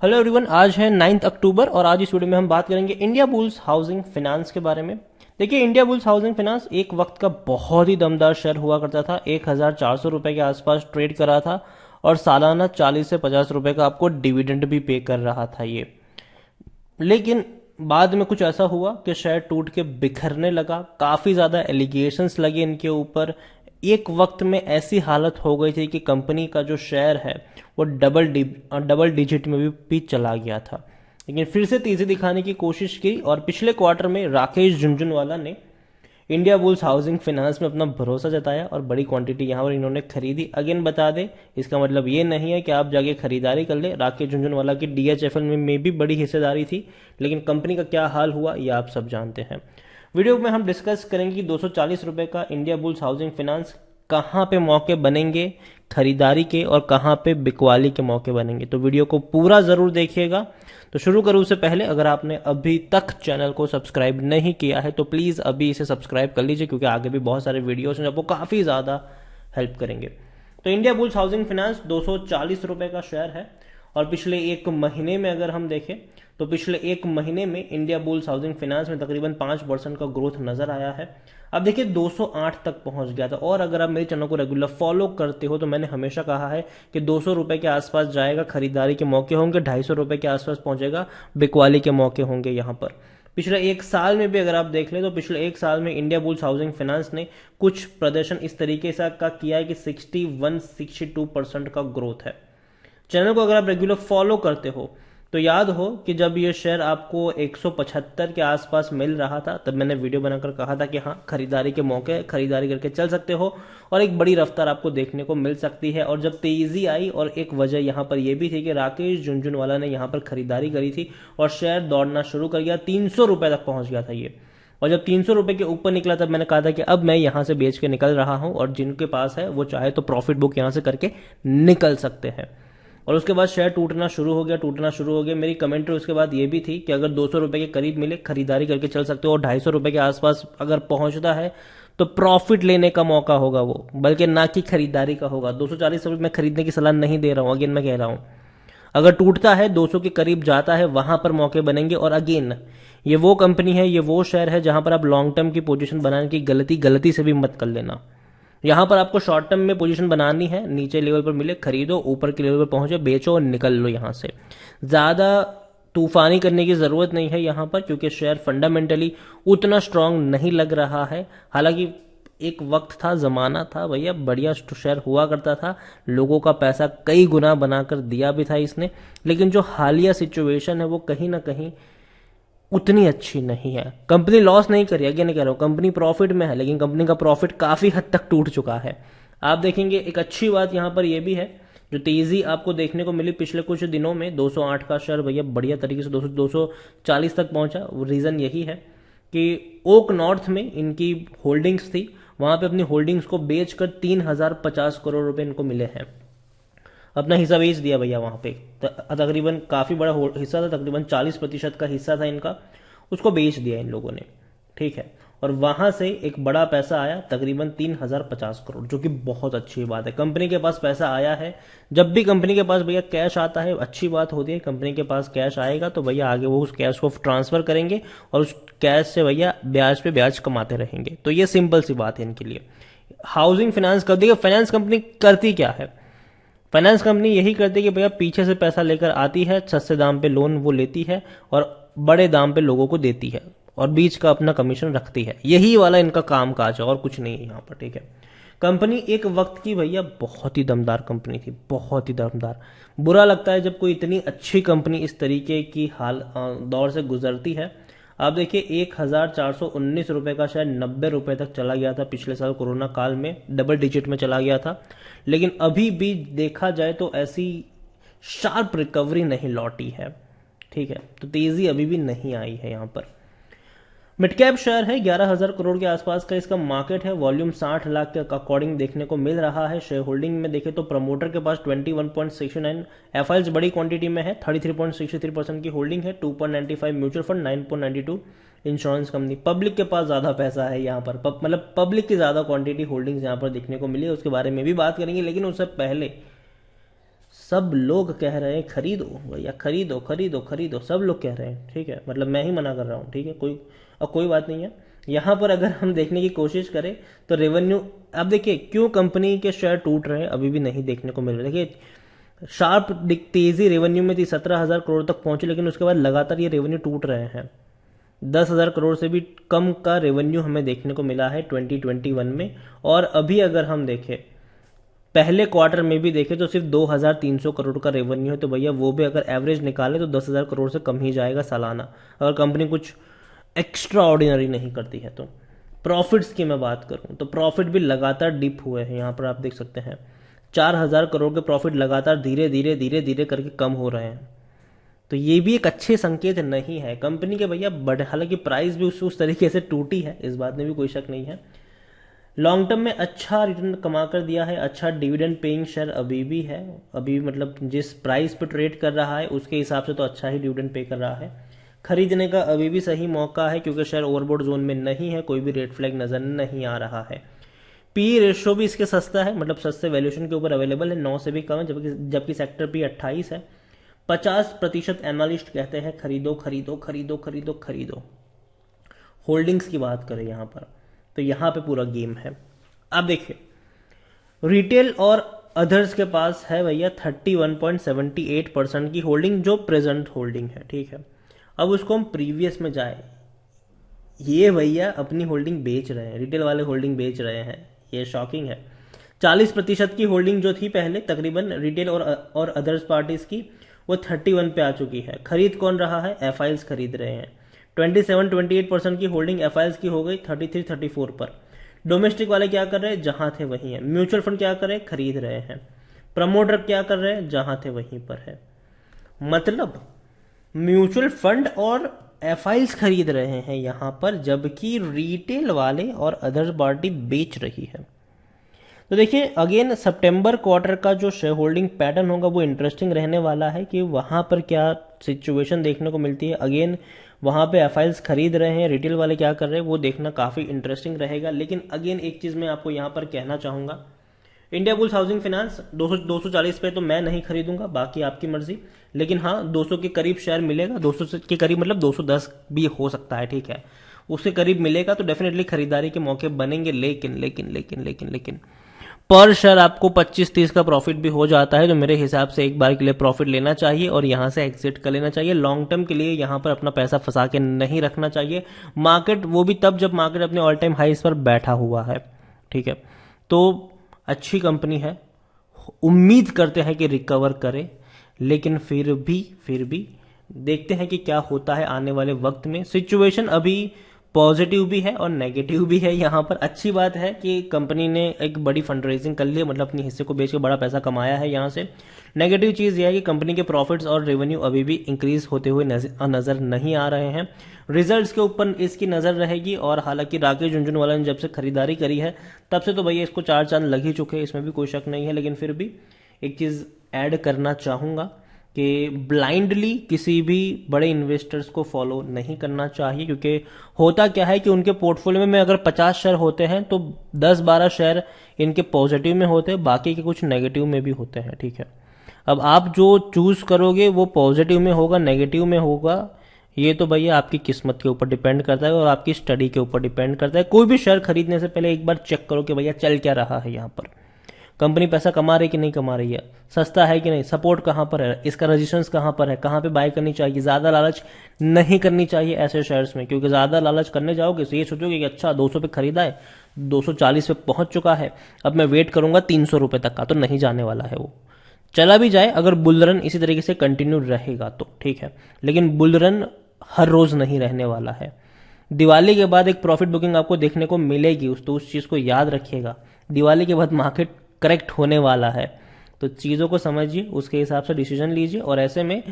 Hello everyone, आज है 9 अक्टूबर और आज इस वीडियो में हम बात करेंगे इंडिया बुल्स हाउसिंग फाइनेंस के बारे में। देखिए, इंडिया बुल्स हाउसिंग फाइनेंस एक वक्त का बहुत ही दमदार शेयर हुआ करता था। 1,400 रुपए के आसपास ट्रेड कर रहा था और सालाना 40 से 50 रुपए का आपको डिविडेंड भी पे कर रहा था ये। लेकिन बाद में कुछ ऐसा हुआ कि शेयर टूट के बिखरने लगा, काफ़ी ज़्यादा एलिगेशंस लगे इनके ऊपर। एक वक्त में ऐसी हालत हो गई थी कि कंपनी का जो शेयर है वो डबल डिजिट में भी चला गया था। लेकिन फिर से तेजी दिखाने की कोशिश की और पिछले क्वार्टर में राकेश झुनझुनवाला ने इंडिया बुल्स हाउसिंग फाइनेंस में अपना भरोसा जताया और बड़ी क्वांटिटी यहाँ पर इन्होंने खरीदी। अगेन बता दें, इसका मतलब ये नहीं है कि आप जाके खरीदारी कर ले। राकेश झुनझुनवाला की डीएचएफएल में भी बड़ी हिस्सेदारी थी, लेकिन कंपनी का क्या हाल हुआ ये आप सब जानते हैं। वीडियो में हम डिस्कस करेंगे कि 240 रुपए का इंडिया बुल्स हाउसिंग फाइनेंस कहाँ पे मौके बनेंगे खरीदारी के और कहाँ पे बिकवाली के मौके बनेंगे। तो वीडियो को पूरा जरूर देखिएगा। तो शुरू करूँ उससे पहले, अगर आपने अभी तक चैनल को सब्सक्राइब नहीं किया है तो प्लीज़ अभी इसे सब्सक्राइब कर लीजिए, क्योंकि आगे भी बहुत सारे वीडियोस हैं जो आपको काफ़ी ज़्यादा हेल्प करेंगे। तो इंडिया बुल्स हाउसिंग फाइनेंस 240 रुपए का शेयर है और पिछले एक महीने में अगर हम देखें तो पिछले एक महीने में इंडिया बुल्स हाउसिंग फाइनेंस में तकरीबन 5% का ग्रोथ नजर आया है। अब देखिए 208 तक पहुंच गया था और अगर आप मेरे चैनल को रेगुलर फॉलो करते हो तो मैंने हमेशा कहा है कि 200 रुपए के आसपास जाएगा, खरीदारी के मौके होंगे, 250 रुपए के आसपास पहुंचेगा, बिकवाली के मौके होंगे यहाँ पर। पिछले एक साल में भी अगर आप देख ले तो पिछले एक साल में इंडिया बुल्स हाउसिंग फाइनेंस ने कुछ प्रदर्शन इस तरीके से का किया है कि 61-62% का ग्रोथ है। चैनल को अगर आप रेगुलर फॉलो करते हो तो याद हो कि जब ये शेयर आपको 175 के आसपास मिल रहा था तब मैंने वीडियो बनाकर कहा था कि हाँ, खरीदारी के मौके, खरीदारी करके चल सकते हो और एक बड़ी रफ्तार आपको देखने को मिल सकती है। और जब तेजी आई, और एक वजह यहाँ पर यह भी थी कि राकेश झुनझुनवाला ने यहाँ पर खरीदारी करी थी और शेयर दौड़ना शुरू कर गया, 300 रुपए तक पहुंच गया था ये। और जब 300 रुपए के ऊपर निकला तब मैंने कहा था कि अब मैं यहां से बेच के निकल रहा हूं और जिनके पास है वो चाहे तो प्रॉफिट बुक यहां से करके निकल सकते हैं। और उसके बाद शेयर टूटना शुरू हो गया। मेरी कमेंट्री उसके बाद ये भी थी कि अगर 200 रुपए के करीब मिले खरीदारी करके चल सकते हो और 250 रुपए के आसपास अगर पहुंचता है तो प्रॉफिट लेने का मौका होगा वो, बल्कि ना कि खरीदारी का होगा। 240 रुपए में खरीदने की सलाह नहीं दे रहा हूं, अगेन मैं कह रहा हूं अगर टूटता है 200 के करीब जाता है वहां पर मौके बनेंगे। और अगेन ये वो कंपनी है, ये वो शेयर है जहां पर आप लॉन्ग टर्म की पोजीशन बनाने की गलती से भी मत कर लेना। यहां पर आपको शॉर्ट टर्म में पोजीशन बनानी है, नीचे लेवल पर मिले खरीदो, ऊपर के लेवल पर पहुंचे बेचो और निकल लो यहां से। ज्यादा तूफानी करने की जरूरत नहीं है यहां पर, क्योंकि शेयर फंडामेंटली उतना स्ट्रांग नहीं लग रहा है। हालांकि एक वक्त था, जमाना था भैया, बढ़िया शेयर हुआ करता था, लोगों का पैसा कई गुना बनाकर दिया भी था इसने। लेकिन जो हालिया सिचुएशन है वो कहीं ना कहीं उतनी अच्छी नहीं है। कंपनी लॉस नहीं करी, आगे नहीं कह रहा हूं, कंपनी प्रॉफिट में है, लेकिन कंपनी का प्रॉफिट काफी हद तक टूट चुका है। आप देखेंगे एक अच्छी बात यहां पर यह भी है, जो तेजी आपको देखने को मिली पिछले कुछ दिनों में, 208 का शेयर भैया बढ़िया तरीके से 240 तक पहुंचा। रीजन यही है कि ओक नॉर्थ में इनकी होल्डिंग्स थी, वहां पे अपनी होल्डिंग्स को बेचकर 3050 करोड़ रुपए इनको मिले हैं। अपना हिस्सा बेच दिया भैया वहां पे, तकरीबन काफी बड़ा हिस्सा था, तकरीबन 40% का हिस्सा था इनका, उसको बेच दिया इन लोगों ने, ठीक है। और वहां से एक बड़ा पैसा आया, तकरीबन 3050 करोड़, जो कि बहुत अच्छी बात है। कंपनी के पास पैसा आया है, जब भी कंपनी के पास भैया कैश आता है अच्छी बात होती है। कंपनी के पास कैश आएगा तो भैया आगे वो उस कैश को ट्रांसफर करेंगे और उस कैश से भैया ब्याज पे ब्याज कमाते रहेंगे। तो ये सिंपल सी बात है इनके लिए। हाउसिंग फाइनेंस कर देखिए, फाइनेंस कंपनी करती क्या है, फाइनेंस कंपनी यही करती है कि भैया पीछे से पैसा लेकर आती है, सस्ते दाम पे लोन वो लेती है और बड़े दाम पे लोगों को देती है और बीच का अपना कमीशन रखती है। यही वाला इनका काम काज है और कुछ नहीं है यहाँ पर, ठीक है। कंपनी एक वक्त की भैया बहुत ही दमदार कंपनी थी, बहुत ही दमदार। बुरा लगता है जब कोई इतनी अच्छी कंपनी इस तरीके की दौर से गुजरती है। आप देखिए 1,419 रुपए का शायद 90 रुपए तक चला गया था पिछले साल कोरोना काल में, डबल डिजिट में चला गया था। लेकिन अभी भी देखा जाए तो ऐसी शार्प रिकवरी नहीं लौटी है, ठीक है। तो तेजी अभी भी नहीं आई है यहाँ पर। मिड कैप शेयर है, 11,000 करोड़ के आसपास का इसका मार्केट है, वॉल्यूम 60 लाख के अकॉर्डिंग देखने को मिल रहा है। शेयर होल्डिंग में देखें तो प्रमोटर के पास 21.69, एफआईएल्स बड़ी क्वांटिटी में है, 33.63% की होल्डिंग है, 2.95 mutual fund, 9.92 insurance company. Public के पास ज्यादा पैसा है यहाँ पर, मतलब पब्लिक की ज्यादा क्वांटिटी होल्डिंग्स यहाँ पर देखने को मिली है, उसके बारे में भी बात करेंगे। लेकिन उससे पहले सब लोग कह रहे हैं खरीदो भैया, खरीदो खरीदो खरीदो, सब लोग कह रहे हैं, ठीक है, मतलब मैं ही मना कर रहा हूँ, ठीक है, कोई बात नहीं है। यहाँ पर अगर हम देखने की कोशिश करें तो रेवेन्यू, अब देखिए क्यों कंपनी के शेयर टूट रहे हैं अभी भी नहीं देखने को मिल रहे। देखिए शार्प तेजी रेवेन्यू में थी, 17,000 करोड़ तक पहुंची, लेकिन उसके बाद लगातार ये रेवेन्यू टूट रहे हैं। 10,000 करोड़ से भी कम का रेवेन्यू हमें देखने को मिला है 2021 में। और अभी अगर हम देखें पहले क्वार्टर में भी देखें तो सिर्फ 2,300 करोड़ का रेवेन्यू है, तो भैया वो भी अगर एवरेज निकाले तो 10,000 करोड़ से कम ही जाएगा सालाना, अगर कंपनी कुछ एक्स्ट्रा ऑर्डिनरी नहीं करती है तो। प्रॉफिट्स की मैं बात करूं तो प्रॉफिट भी लगातार डिप हुए हैं, यहां पर आप देख सकते हैं 4,000 करोड़ के प्रॉफिट लगातार धीरे धीरे धीरे धीरे करके कम हो रहे हैं। तो ये भी एक अच्छे संकेत नहीं है कंपनी के भैया। बट हालांकि प्राइस भी उस तरीके से टूटी है, इस बात में भी कोई शक नहीं है। लॉन्ग टर्म में अच्छा रिटर्न कमा कर दिया है, अच्छा डिविडेंड पेइंग शेयर अभी भी है, अभी मतलब जिस प्राइस पे ट्रेड कर रहा है उसके हिसाब से तो अच्छा ही डिविडेंड पे कर रहा है। खरीदने का अभी भी सही मौका है क्योंकि शेयर ओवरबॉट जोन में नहीं है, कोई भी रेड फ्लैग नजर नहीं आ रहा है। पी रेशियो भी इसके सस्ता है, मतलब सस्ते वैल्यूएशन के ऊपर अवेलेबल है, 9 से भी कम है, जबकि सेक्टर पी 28 है। 50% एनालिस्ट कहते हैं खरीदो खरीदो खरीदो खरीदो खरीदो। होल्डिंग्स की बात करें यहां पर तो यहां पे पूरा गेम है। अब देखिए रिटेल और अदर्स के पास है भैया 31.78% की होल्डिंग, जो प्रेजेंट होल्डिंग है, ठीक है। अब उसको हम प्रीवियस में जाए, ये भैया अपनी होल्डिंग बेच रहे हैं, रिटेल वाले होल्डिंग बेच रहे हैं, ये शॉकिंग है। 40% की होल्डिंग जो थी पहले तकरीबन रिटेल और अदर्स पार्टीज की, वो 31 पे आ चुकी है। खरीद कौन रहा है? एफआईएल्स खरीद रहे हैं। 27-28% की होल्डिंग एफआईएल्स की हो गई 33-34 पर। डोमेस्टिक वाले क्या कर रहे हैं? जहां थे वहीं है। म्यूचुअल फंड क्या कर रहे हैं? खरीद रहे हैं। प्रमोटर क्या कर रहे हैं? जहां थे वहीं पर है। मतलब म्यूचुअल फंड और एफआईएल्स खरीद रहे हैं यहां पर, जबकि रिटेल वाले और अदर पार्टी बेच रही है। तो देखिए अगेन सितंबर क्वार्टर का जो शेयर होल्डिंग पैटर्न होगा वो इंटरेस्टिंग रहने वाला है कि वहां पर क्या सिचुएशन देखने को मिलती है। अगेन वहां पे एफआईएल्स खरीद रहे हैं, रिटेल वाले क्या कर रहे हैं वो देखना काफी इंटरेस्टिंग रहेगा। लेकिन अगेन एक चीज मैं आपको यहां पर कहना चाहूंगा, इंडिया बुल्स हाउसिंग फाइनेंस 240 पे तो मैं नहीं खरीदूंगा, बाकी आपकी मर्जी। लेकिन हाँ 200 के करीब शेयर मिलेगा, 200 के करीब मतलब 210 भी हो सकता है, ठीक है, उसके करीब मिलेगा तो डेफिनेटली खरीदारी के मौके बनेंगे। लेकिन लेकिन लेकिन लेकिन लेकिन पर शेयर आपको 25-30 का प्रॉफिट भी हो जाता है, तो मेरे हिसाब से एक बार के लिए प्रॉफिट लेना चाहिए और यहां से एग्जिट कर लेना चाहिए। लॉन्ग टर्म के लिए यहां पर अपना पैसा फंसा के नहीं रखना चाहिए। मार्केट वो भी तब जब मार्केट अपने ऑल टाइम हाईस पर बैठा हुआ है, ठीक है। तो अच्छी कंपनी है, उम्मीद करते हैं कि रिकवर करे, लेकिन फिर भी देखते हैं कि क्या होता है आने वाले वक्त में। सिचुएशन अभी पॉजिटिव भी है और नेगेटिव भी है। यहाँ पर अच्छी बात है कि कंपनी ने एक बड़ी फंड रेजिंग कर ली, मतलब अपने हिस्से को बेच के बड़ा पैसा कमाया है यहाँ से। नेगेटिव चीज़ यह है कि कंपनी के प्रॉफिट्स और रेवेन्यू अभी भी इंक्रीज होते हुए नजर नहीं आ रहे हैं। रिजल्ट्स के ऊपर इसकी नज़र रहेगी। और हालांकि राकेश झुनझुनवाला ने जब से खरीदारी करी है तब से तो भैया इसको 4 चांद लग ही चुके हैं, इसमें भी कोई शक नहीं है। लेकिन फिर भी एक चीज़ ऐड करना चाहूँगा कि ब्लाइंडली किसी भी बड़े इन्वेस्टर्स को फॉलो नहीं करना चाहिए, क्योंकि होता क्या है कि उनके पोर्टफोलियो में अगर 50 शेयर होते हैं तो 10-12 शेयर इनके पॉजिटिव में होते हैं, बाकी के कुछ नेगेटिव में भी होते हैं, ठीक है। अब आप जो चूज करोगे वो पॉजिटिव में होगा नेगेटिव में होगा, ये तो भैया आपकी किस्मत के ऊपर डिपेंड करता है और आपकी स्टडी के ऊपर डिपेंड करता है। कोई भी शेयर खरीदने से पहले एक बार चेक करो कि भैया चल क्या रहा है, यहाँ पर कंपनी पैसा कमा रही कि नहीं कमा रही है, सस्ता है कि नहीं, सपोर्ट कहाँ पर है, इसका रेजिस्टेंस कहाँ पर है, कहाँ पे बाय करनी चाहिए। ज्यादा लालच नहीं करनी चाहिए ऐसे शेयर्स में, क्योंकि ज्यादा लालच करने जाओगे तो ये सोचोगे कि अच्छा 200 पे खरीदा है, 240 पे पहुंच चुका है, अब मैं वेट करूंगा 300 रुपए तक का, तो नहीं जाने वाला है वो। चला भी जाए अगर बुल रन इसी तरीके से कंटिन्यू रहेगा तो ठीक है, लेकिन बुल रन हर रोज नहीं रहने वाला है। दिवाली के बाद एक प्रॉफिट बुकिंग आपको देखने को मिलेगी, तो उस चीज को याद रखिएगा। दिवाली के बाद मार्केट करेक्ट होने वाला है, तो चीज़ों को समझिए, उसके हिसाब से डिसीजन लीजिए। और ऐसे में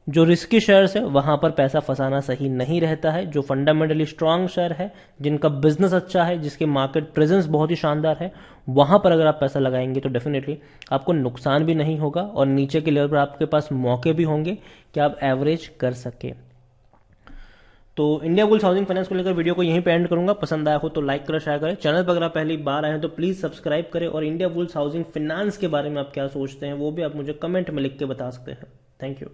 जो रिस्की शेयर्स है वहां पर पैसा फंसाना सही नहीं रहता है। जो फंडामेंटली स्ट्रांग शेयर है, जिनका बिजनेस अच्छा है, जिसके मार्केट प्रेजेंस बहुत ही शानदार है, वहां पर अगर आप पैसा लगाएंगे तो डेफिनेटली आपको नुकसान भी नहीं होगा और नीचे के लेवल पर आपके पास मौके भी होंगे कि आप एवरेज कर सके। तो इंडिया बुल्स हाउसिंग फाइनेंस को लेकर वीडियो को यहीं पे एंड करूंगा। पसंद आया हो तो लाइक करें, शेयर करें। चैनल पर अगर आप पहली बार आए हैं तो प्लीज सब्सक्राइब करें, और इंडिया बुल्स हाउसिंग फाइनेंस के बारे में आप क्या सोचते हैं वो भी आप मुझे कमेंट में लिख के बता सकते हैं। Thank you.